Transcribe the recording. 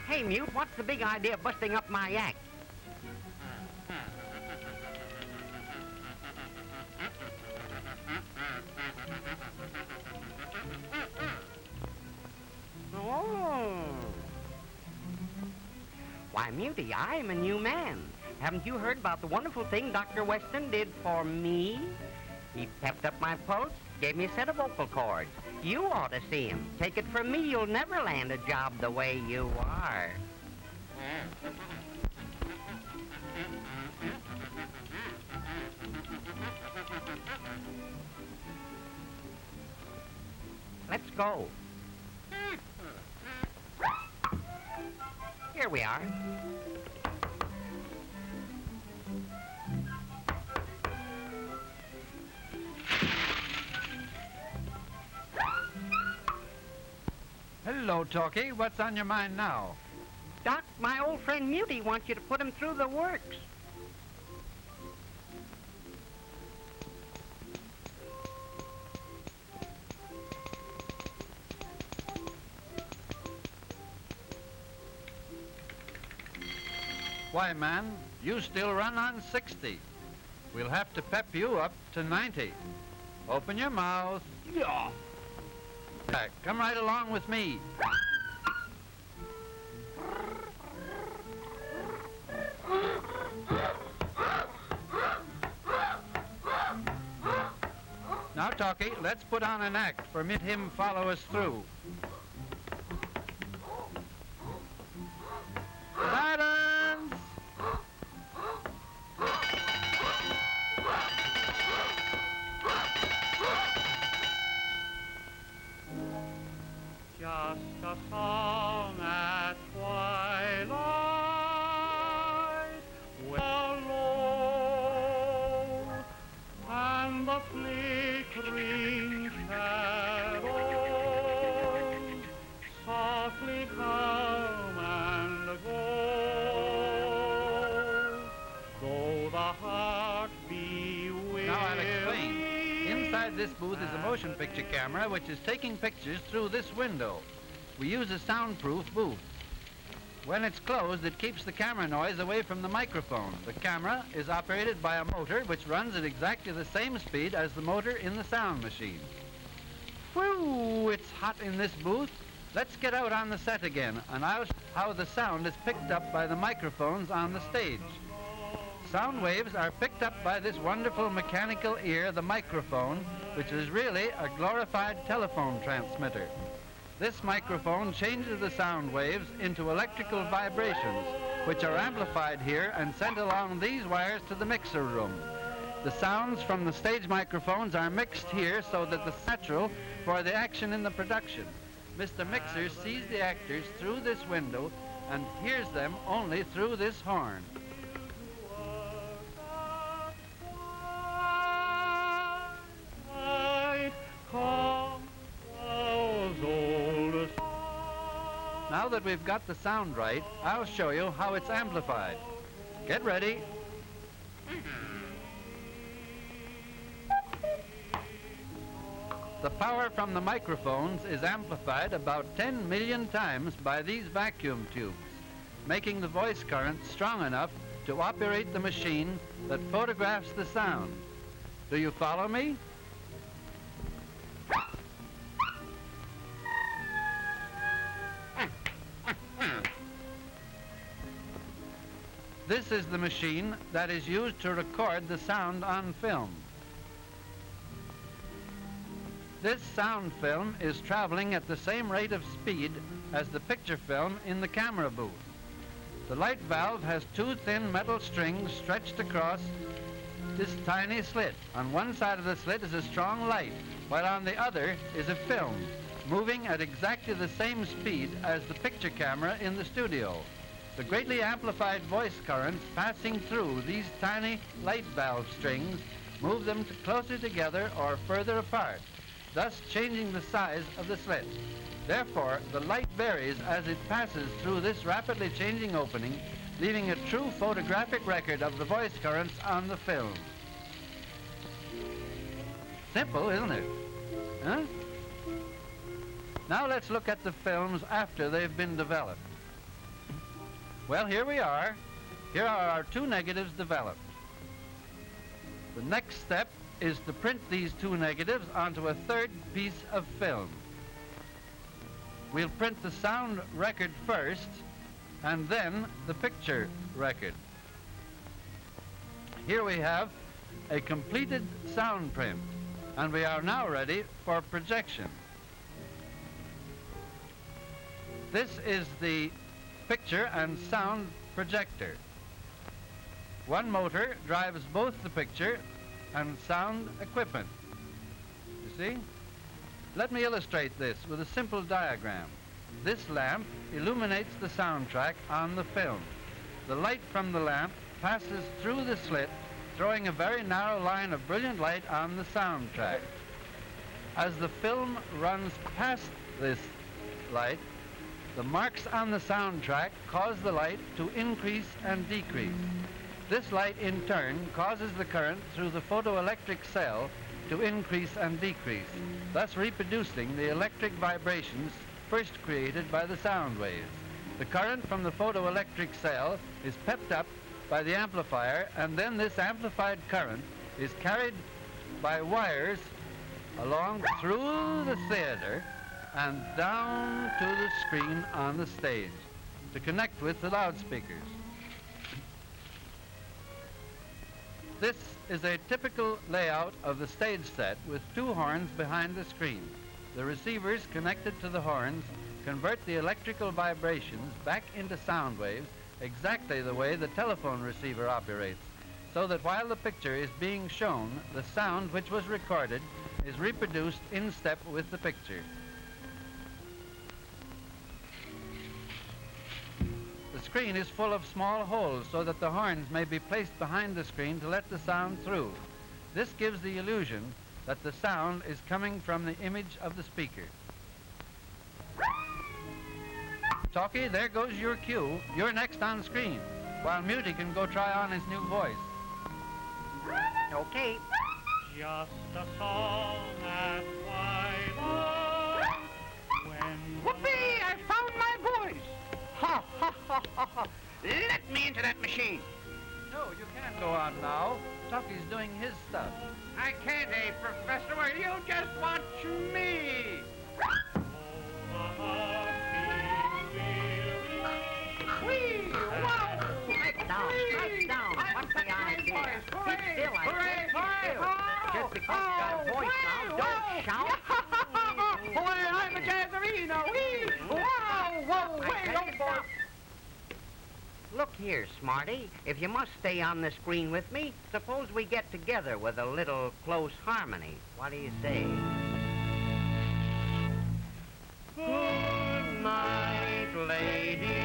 Hey, Mute, what's the big idea of busting up my act? Oh. Why, Mutie, I'm a new man. Haven't you heard about the wonderful thing Dr. Weston did for me? He pepped up my pulse, gave me a set of vocal cords. You ought to see him. Take it from me, you'll never land a job the way you are. Let's go. Here we are. Hello, Talkie. What's on your mind now? Doc, my old friend Mutie wants you to put him through the works. Why, man, you still run on 60. We'll have to pep you up to 90. Open your mouth. Yeah. Come right along with me. Now, Talkie, let's put on an act for him follow us through. Silence! Just a song at twilight, well low, and the flickering shadows softly come and go. Though the heart be weary. Now I'll explain. Inside this booth is a motion picture camera which is taking pictures through this window. We use a soundproof booth. When it's closed, it keeps the camera noise away from the microphone. The camera is operated by a motor which runs at exactly the same speed as the motor in the sound machine. Whew, it's hot in this booth. Let's get out on the set again, and I'll show how the sound is picked up by the microphones on the stage. Sound waves are picked up by this wonderful mechanical ear, the microphone, which is really a glorified telephone transmitter. This microphone changes the sound waves into electrical vibrations, which are amplified here and sent along these wires to the mixer room. The sounds from the stage microphones are mixed here so that it's natural for the action in the production. Mr. Mixer sees the actors through this window and hears them only through this horn. Now that we've got the sound right, I'll show you how it's amplified. Get ready. The power from the microphones is amplified about 10 million times by these vacuum tubes, making the voice current strong enough to operate the machine that photographs the sound. Do you follow me? This is the machine that is used to record the sound on film. This sound film is traveling at the same rate of speed as the picture film in the camera booth. The light valve has two thin metal strings stretched across this tiny slit. On one side of the slit is a strong light, while on the other is a film, moving at exactly the same speed as the picture camera in the studio. The greatly amplified voice currents passing through these tiny light valve strings move them closer together or further apart, thus changing the size of the slit. Therefore, the light varies as it passes through this rapidly changing opening, leaving a true photographic record of the voice currents on the film. Simple, isn't it? Huh? Now let's look at the films after they've been developed. Well, here we are. Here are our two negatives developed. The next step is to print these two negatives onto a third piece of film. We'll print the sound record first, and then the picture record. Here we have a completed sound print, and we are now ready for projection. This is the picture and sound projector. One motor drives both the picture and sound equipment. You see? Let me illustrate this with a simple diagram. This lamp illuminates the soundtrack on the film. The light from the lamp passes through the slit, throwing a very narrow line of brilliant light on the soundtrack. As the film runs past this light, the marks on the soundtrack cause the light to increase and decrease. This light, in turn, causes the current through the photoelectric cell to increase and decrease, thus reproducing the electric vibrations first created by the sound waves. The current from the photoelectric cell is pepped up by the amplifier, and then this amplified current is carried by wires along through the theater and down to the screen on the stage to connect with the loudspeakers. This is a typical layout of the stage set with two horns behind the screen. The receivers connected to the horns convert the electrical vibrations back into sound waves exactly the way the telephone receiver operates, so that while the picture is being shown, the sound which was recorded is reproduced in step with the picture. The screen is full of small holes so that the horns may be placed behind the screen to let the sound through. This gives the illusion that the sound is coming from the image of the speaker. Talkie, there goes your cue. You're next on screen, while Mutie can go try on his new voice. Okay. Just a song at twilight. Whoopee! I found my voice! Ha, ha, ha, ha, ha. Let me into that machine. No, you can't go on now. Talkie's doing his stuff. I can't, Professor. Well, you just watch me. Whee! Wow! Strike down, strike down. What's the idea? Keep still, I said. Keep still. Just because you got a voice now, don't shout. Boy, I'm a jazzerino. Whee! Wow! Whoa! Wait, don't boy. Look here, Smarty. If you must stay on the screen with me, suppose we get together with a little close harmony. What do you say? Good night, lady.